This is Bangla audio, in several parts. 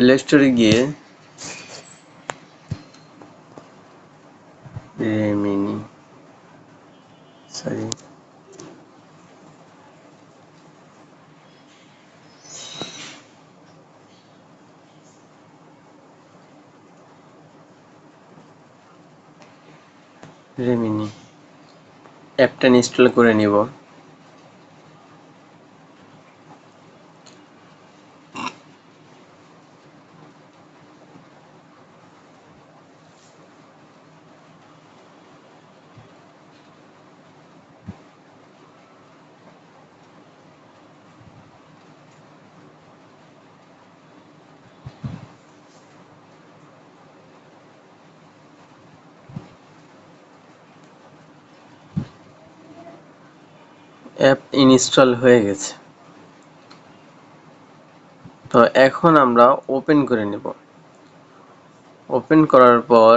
প্লে স্টোরে গিয়ে রেমিনি সরি রেমিনি অ্যাপটা ইনস্টল করে নিব। অ্যাপ ইনস্টল হয়ে গেছে। তো এখন আমরা ওপেন করে নেব। ওপেন করার পর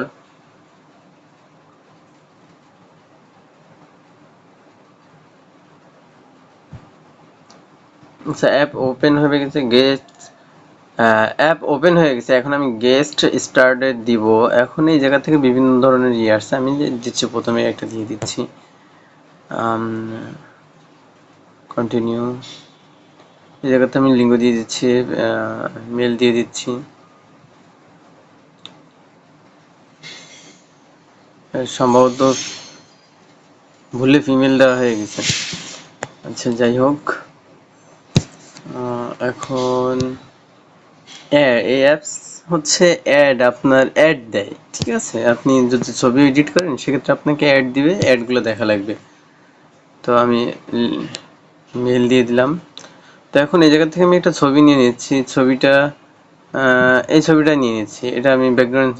আচ্ছা অ্যাপ ওপেন হয়ে গেছে। অ্যাপ ওপেন হয়ে গেছে। এখন আমি গেস্ট স্টার্টেড দিব। এখন এই জায়গা থেকে বিভিন্ন ধরনের ইয়ে আসছে, আমি দিচ্ছি প্রথমে একটা দিয়ে দিচ্ছি কন্টিনিউ। এই জায়গাতে আমি লিঙ্গ দিয়ে দিচ্ছি, মেল দিয়ে দিচ্ছি। সম্ভবত ভুলে ফিমেল দেওয়া হয়ে গেছে। আচ্ছা যাই হোক, এখন এই অ্যাপস হচ্ছে অ্যাড, আপনার অ্যাড দেয়, ঠিক আছে? আপনি যদি ছবি এডিট করেন সেক্ষেত্রে আপনাকে অ্যাড দিবে, অ্যাডগুলো দেখা লাগবে। তো আমি মেল দিয়ে দিলাম। তো এখন এই জায়গা থেকে আমি একটা ছবি নিয়ে নিচ্ছি। ছবিটা এই ছবিটা নিয়ে নিচ্ছি। এটা আমি ব্যাকগ্রাউন্ড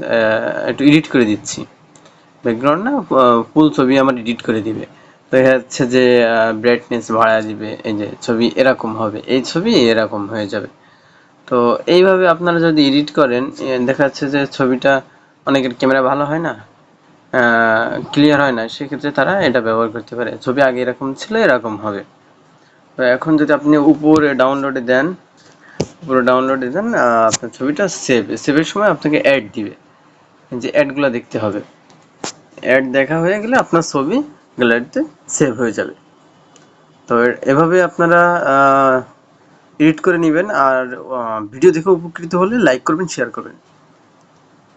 একটু এডিট করে দিচ্ছি। ব্যাকগ্রাউন্ড না, ফুল ছবি আমার এডিট করে দিবে। দেখা যাচ্ছে যে ব্রাইটনেস বাড়ায় দিবে, এই যে ছবি এরকম হবে, এই ছবি এরকম হয়ে যাবে। তো এইভাবে আপনারা যদি এডিট করেন, দেখা যাচ্ছে যে ছবিটা অনেকের ক্যামেরা ভালো হয় না, ক্লিয়ার হয় না, সেক্ষেত্রে তারা এটা ব্যবহার করতে পারে। ছবি আগে এরকম ছিল, এরকম হবে। তো এখন যদি আপনি উপরে ডাউনলোডে দেন, আপনার ছবিটা সেভের সময় আপনাকে অ্যাড দিবে, যে অ্যাডগুলো দেখতে হবে। অ্যাড দেখা হয়ে গেলে আপনার ছবি গ্যালারিতে সেভ হয়ে যাবে। তো এভাবে আপনারা এডিট করে নেবেন। আর ভিডিও দেখে উপকৃত হলে লাইক করবেন, শেয়ার করবেন।